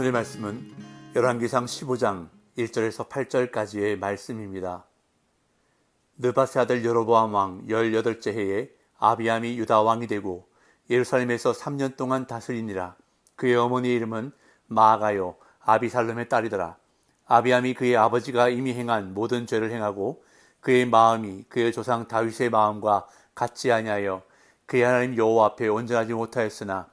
오늘의 말씀은 열왕기상 15장 1절에서 8절까지의 말씀입니다. 느바세 아들 여로보암 왕 18째 해에 아비암이 유다 왕이 되고 예루살렘에서 3년 동안 다스리니라. 그의 어머니의 이름은 마아가요 아비살롬의 딸이더라. 아비암이 그의 아버지가 이미 행한 모든 죄를 행하고 그의 마음이 그의 조상 다윗의 마음과 같지 아니하여 그의 하나님 여호와 앞에 온전하지 못하였으나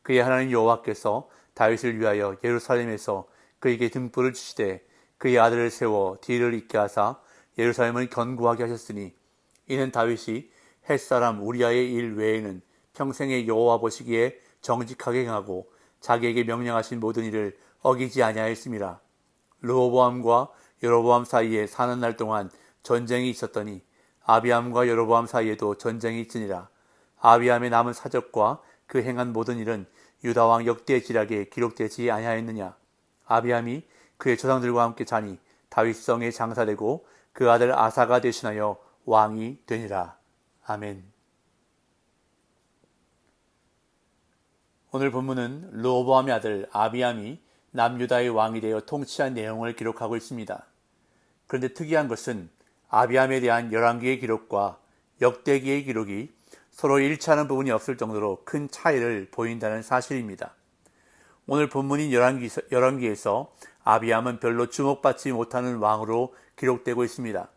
그의 하나님 여호와께서 다윗을 위하여 예루살렘에서 그에게 등불을 주시되 그의 아들을 세워 뒤를 잇게 하사 예루살렘을 견고하게 하셨으니 이는 다윗이 햇사람 우리아의 일 외에는 평생에 여호와 보시기에 정직하게 행하고 자기에게 명령하신 모든 일을 어기지 아니하였음이라. 르호보암과 여로보암 사이에 사는 날 동안 전쟁이 있었더니 아비암과 여로보암 사이에도 전쟁이 있으니라. 아비암의 남은 사적과 그 행한 모든 일은 유다왕 역대의 지략에 기록되지 아니하였느냐. 아비암이 그의 조상들과 함께 자니 다윗성에 장사되고 그 아들 아사가 대신하여 왕이 되니라. 아멘. 오늘 본문은 르호보암의 아들 아비암이 남유다의 왕이 되어 통치한 내용을 기록하고 있습니다. 그런데 특이한 것은 아비암에 대한 열왕기의 기록과 역대기의 기록이 서로 일치하는 부분이 없을 정도로 큰 차이를 보인다는 사실입니다. 오늘 본문인 열왕기에서 아비암은 별로 주목받지 못하는 왕으로 기록되고 있습니다.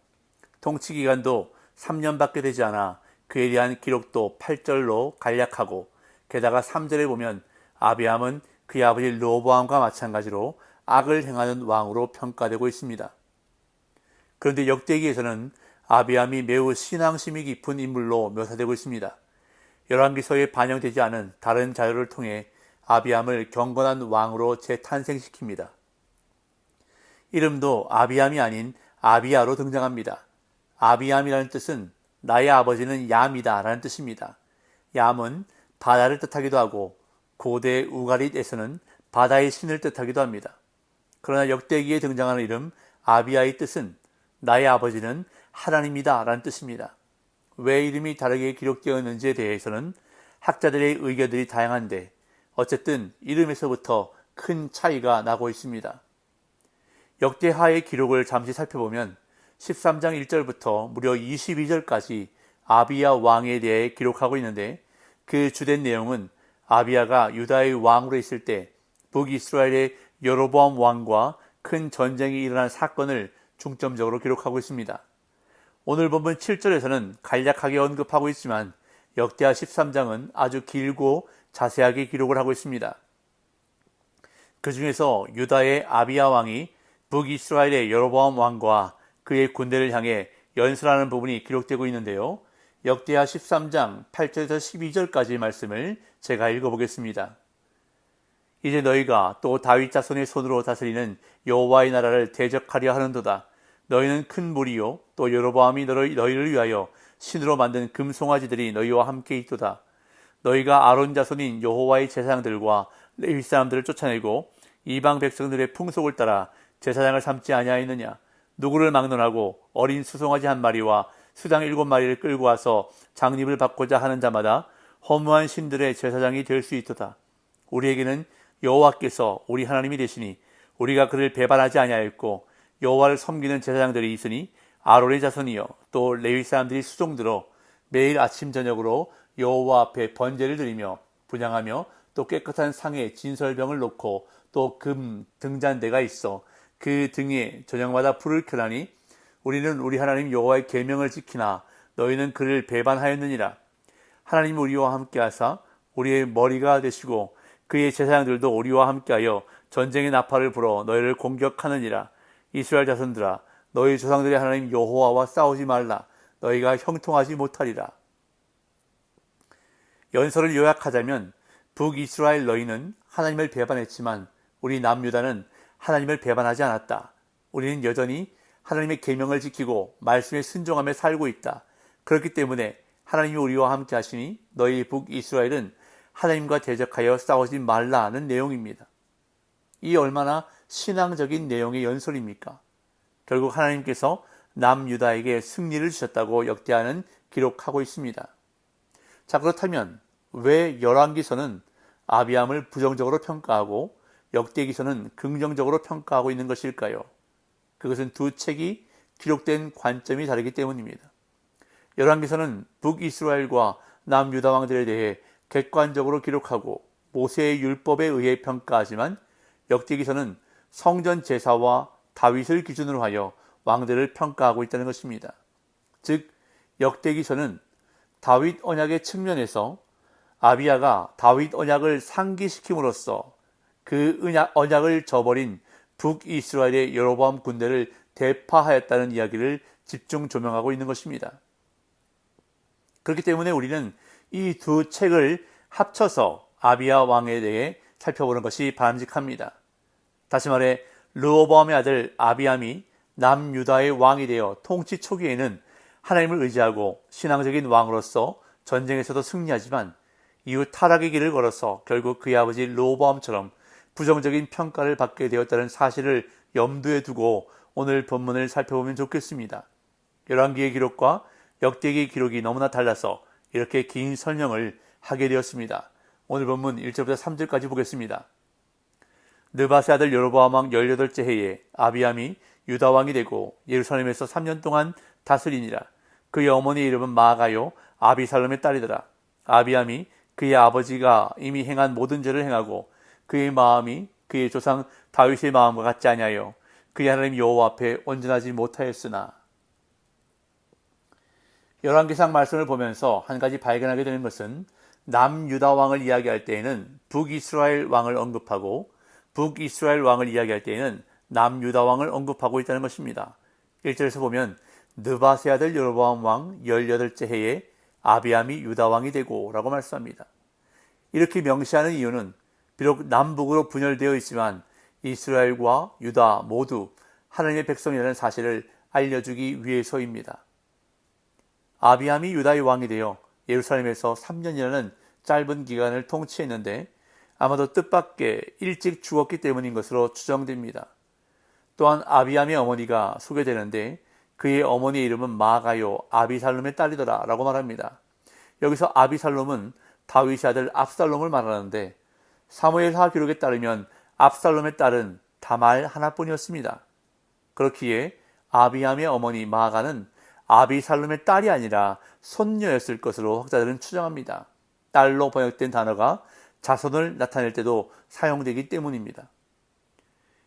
통치 기간도 3년밖에 되지 않아 그에 대한 기록도 8절로 간략하고 게다가 3절에 보면 아비암은 그의 아버지 르호보암과 마찬가지로 악을 행하는 왕으로 평가되고 있습니다. 그런데 역대기에서는 아비암이 매우 신앙심이 깊은 인물로 묘사되고 있습니다. 열왕기서에 반영되지 않은 다른 자료를 통해 아비암을 경건한 왕으로 재탄생시킵니다. 이름도 아비암이 아닌 아비야로 등장합니다. 아비암이라는 뜻은 나의 아버지는 얌이다 라는 뜻입니다. 얌은 바다를 뜻하기도 하고 고대 우가릿에서는 바다의 신을 뜻하기도 합니다. 그러나 역대기에 등장하는 이름 아비야의 뜻은 나의 아버지는 하나님이다 라는 뜻입니다. 왜 이름이 다르게 기록되었는지에 대해서는 학자들의 의견들이 다양한데 어쨌든 이름에서부터 큰 차이가 나고 있습니다. 역대하의 기록을 잠시 살펴보면 13장 1절부터 무려 22절까지 아비야 왕에 대해 기록하고 있는데 그 주된 내용은 아비야가 유다의 왕으로 있을 때 북이스라엘의 여로보암 왕과 큰 전쟁이 일어난 사건을 중점적으로 기록하고 있습니다. 오늘 본문 7절에서는 간략하게 언급하고 있지만 역대하 13장은 아주 길고 자세하게 기록을 하고 있습니다. 그 중에서 유다의 아비야 왕이 북이스라엘의 여로보암 왕과 그의 군대를 향해 연설하는 부분이 기록되고 있는데요. 역대하 13장 8절에서 12절까지의 말씀을 제가 읽어보겠습니다. 이제 너희가 또 다윗 자손의 손으로 다스리는 여호와의 나라를 대적하려 하는도다. 너희는 큰 무리요 또 여로보암이 너희를 위하여 신으로 만든 금송아지들이 너희와 함께 있도다. 너희가 아론 자손인 여호와의 제사장들과 레위 사람들을 쫓아내고 이방 백성들의 풍속을 따라 제사장을 삼지 아니하였느냐. 누구를 막론하고 어린 수송아지 한 마리와 수장 7마리를 끌고 와서 장립을 받고자 하는 자마다 허무한 신들의 제사장이 될 수 있도다. 우리에게는 여호와께서 우리 하나님이 되시니 우리가 그를 배반하지 아니하였고 여호와를 섬기는 제사장들이 있으니 아론의 자손이요 또 레위 사람들이 수종들어 매일 아침 저녁으로 여호와 앞에 번제를 드리며 분향하며 또 깨끗한 상에 진설병을 놓고 또 금 등잔대가 있어 그 등에 저녁마다 불을 켜나니 우리는 우리 하나님 여호와의 계명을 지키나 너희는 그를 배반하였느니라. 하나님 우리와 함께하사 우리의 머리가 되시고 그의 제사장들도 우리와 함께하여 전쟁의 나팔을 불어 너희를 공격하느니라. 이스라엘 자손들아 너희 조상들의 하나님 여호와와 싸우지 말라. 너희가 형통하지 못하리라. 연설을 요약하자면 북이스라엘 너희는 하나님을 배반했지만 우리 남유다는 하나님을 배반하지 않았다. 우리는 여전히 하나님의 계명을 지키고 말씀에 순종하며 살고 있다. 그렇기 때문에 하나님이 우리와 함께 하시니 너희 북이스라엘은 하나님과 대적하여 싸우지 말라는 내용입니다. 이 얼마나 신앙적인 내용의 연설입니까? 결국 하나님께서 남유다에게 승리를 주셨다고 역대하는 기록하고 있습니다. 자, 그렇다면 왜 열왕기서는 아비암을 부정적으로 평가하고 역대기서는 긍정적으로 평가하고 있는 것일까요? 그것은 두 책이 기록된 관점이 다르기 때문입니다. 열왕기서는 북이스라엘과 남유다 왕들에 대해 객관적으로 기록하고 모세의 율법에 의해 평가하지만 역대기서는 성전 제사와 다윗을 기준으로 하여 왕들을 평가하고 있다는 것입니다. 즉 역대기서는 다윗 언약의 측면에서 아비야가 다윗 언약을 상기시킴으로써 그 언약을 저버린 북이스라엘의 여로보암 군대를 대파하였다는 이야기를 집중 조명하고 있는 것입니다. 그렇기 때문에 우리는 이 두 책을 합쳐서 아비야 왕에 대해 살펴보는 것이 바람직합니다. 다시 말해 르호보암의 아들 아비암이 남유다의 왕이 되어 통치 초기에는 하나님을 의지하고 신앙적인 왕으로서 전쟁에서도 승리하지만 이후 타락의 길을 걸어서 결국 그의 아버지 르호보암처럼 부정적인 평가를 받게 되었다는 사실을 염두에 두고 오늘 본문을 살펴보면 좋겠습니다. 열왕기의 기록과 역대기의 기록이 너무나 달라서 이렇게 긴 설명을 하게 되었습니다. 오늘 본문 1절부터 3절까지 보겠습니다. 느밧의 아들 여로보암 왕 18째 해에 아비암이 유다 왕이 되고 예루살렘에서 3년 동안 다스리니라. 그의 어머니의 이름은 마아가요 아비살롬의 딸이더라. 아비암이 그의 아버지가 이미 행한 모든 죄를 행하고 그의 마음이 그의 조상 다윗의 마음과 같지 아니하여 그의 하나님 여호와 앞에 온전하지 못하였으나. 열왕기상 말씀을 보면서 한 가지 발견하게 되는 것은 남유다 왕을 이야기할 때에는 북이스라엘 왕을 언급하고 북이스라엘 왕을 이야기할 때에는 남유다 왕을 언급하고 있다는 것입니다. 1절에서 보면 느밧의 아들 여로보암 왕 18째 해에 아비암이 유다 왕이 되고 라고 말씀합니다. 이렇게 명시하는 이유는 비록 남북으로 분열되어 있지만 이스라엘과 유다 모두 하나님의 백성이라는 사실을 알려주기 위해서입니다. 아비암이 유다의 왕이 되어 예루살렘에서 3년이라는 짧은 기간을 통치했는데 아마도 뜻밖의 일찍 죽었기 때문인 것으로 추정됩니다. 또한 아비암의 어머니가 소개되는데 그의 어머니의 이름은 마아가요 아비살롬의 딸이더라 라고 말합니다. 여기서 아비살롬은 다윗의 아들 압살롬을 말하는데 사무엘하 기록에 따르면 압살롬의 딸은 다말 하나뿐이었습니다. 그렇기에 아비암의 어머니 마아가는 아비살롬의 딸이 아니라 손녀였을 것으로 학자들은 추정합니다. 딸로 번역된 단어가 자손을 나타낼 때도 사용되기 때문입니다.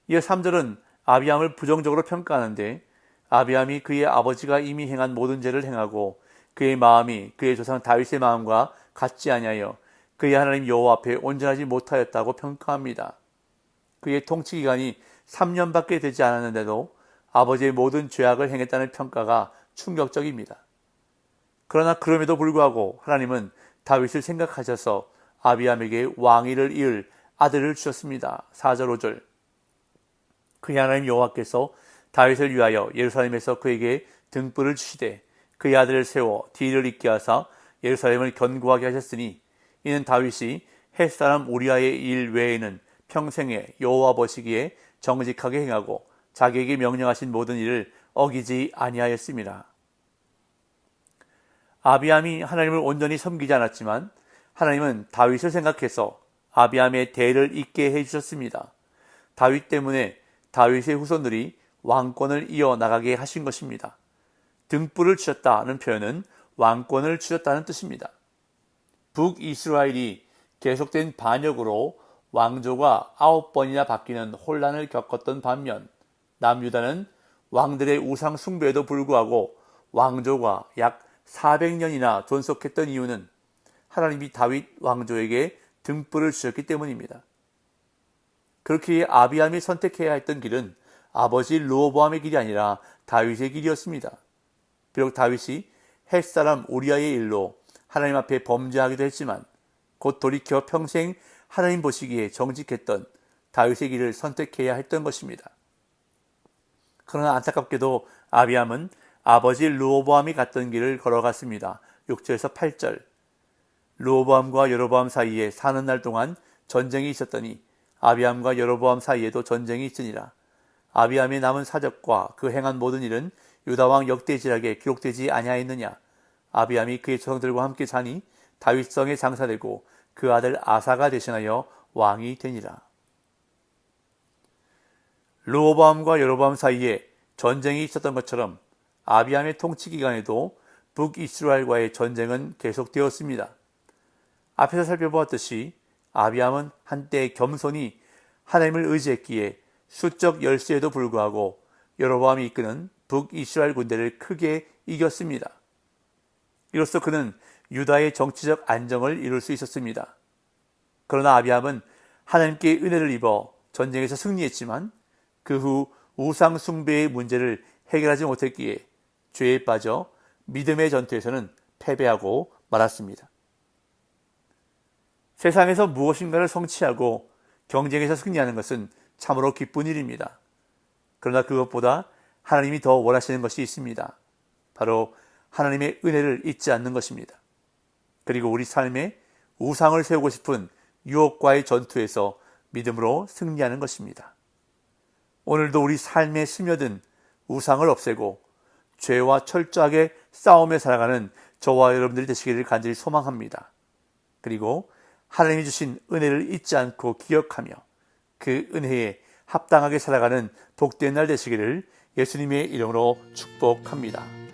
이어 3절은 아비암을 부정적으로 평가하는데 아비암이 그의 아버지가 이미 행한 모든 죄를 행하고 그의 마음이 그의 조상 다윗의 마음과 같지 아니하여 그의 하나님 여호와 앞에 온전하지 못하였다고 평가합니다. 그의 통치 기간이 3년밖에 되지 않았는데도 아버지의 모든 죄악을 행했다는 평가가 충격적입니다. 그러나 그럼에도 불구하고 하나님은 다윗을 생각하셔서 아비암에게 왕위를 이을 아들을 주셨습니다. 4절 5절 그의 하나님 여호와께서 다윗을 위하여 예루살렘에서 그에게 등불을 주시되 그의 아들을 세워 뒤를 잇게 하사 예루살렘을 견고하게 하셨으니 이는 다윗이 햇사람 우리아의 일 외에는 평생에 여호와 보시기에 정직하게 행하고 자기에게 명령하신 모든 일을 어기지 아니하였습니다. 아비암이 하나님을 온전히 섬기지 않았지만 하나님은 다윗을 생각해서 아비암의 대를 잇게 해주셨습니다. 다윗 때문에 다윗의 후손들이 왕권을 이어나가게 하신 것입니다. 등불을 주셨다는 표현은 왕권을 주셨다는 뜻입니다. 북이스라엘이 계속된 반역으로 왕조가 9번이나 바뀌는 혼란을 겪었던 반면 남유다는 왕들의 우상 숭배에도 불구하고 왕조가 약 400년이나 존속했던 이유는 하나님이 다윗 왕조에게 등불을 주셨기 때문입니다. 그렇기에 아비암이 선택해야 했던 길은 아버지 르호보암의 길이 아니라 다윗의 길이었습니다. 비록 다윗이 햇사람 우리아의 일로 하나님 앞에 범죄하기도 했지만 곧 돌이켜 평생 하나님 보시기에 정직했던 다윗의 길을 선택해야 했던 것입니다. 그러나 안타깝게도 아비암은 아버지 르호보암이 갔던 길을 걸어갔습니다. 6절에서 8절 르호보암과 여로보암 사이에 사는 날 동안 전쟁이 있었더니 아비암과 여로보암 사이에도 전쟁이 있으니라. 아비암의 남은 사적과 그 행한 모든 일은 유다왕 역대지략에 기록되지 아니하였느냐. 아비암이 그의 조상들과 함께 자니 다윗성에 장사되고 그 아들 아사가 대신하여 왕이 되니라. 르호보암과 여로보암 사이에 전쟁이 있었던 것처럼 아비암의 통치 기간에도 북이스라엘과의 전쟁은 계속되었습니다. 앞에서 살펴보았듯이 아비암은 한때 겸손히 하나님을 의지했기에 수적 열세에도 불구하고 여로보암이 이끄는 북이스라엘 군대를 크게 이겼습니다. 이로써 그는 유다의 정치적 안정을 이룰 수 있었습니다. 그러나 아비암은 하나님께 은혜를 입어 전쟁에서 승리했지만 그 후 우상 숭배의 문제를 해결하지 못했기에 죄에 빠져 믿음의 전투에서는 패배하고 말았습니다. 세상에서 무엇인가를 성취하고 경쟁에서 승리하는 것은 참으로 기쁜 일입니다. 그러나 그것보다 하나님이 더 원하시는 것이 있습니다. 바로 하나님의 은혜를 잊지 않는 것입니다. 그리고 우리 삶에 우상을 세우고 싶은 유혹과의 전투에서 믿음으로 승리하는 것입니다. 오늘도 우리 삶에 스며든 우상을 없애고 죄와 철저하게 싸우며 살아가는 저와 여러분들이 되시기를 간절히 소망합니다. 그리고 하나님이 주신 은혜를 잊지 않고 기억하며 그 은혜에 합당하게 살아가는 복된 날 되시기를 예수님의 이름으로 축복합니다.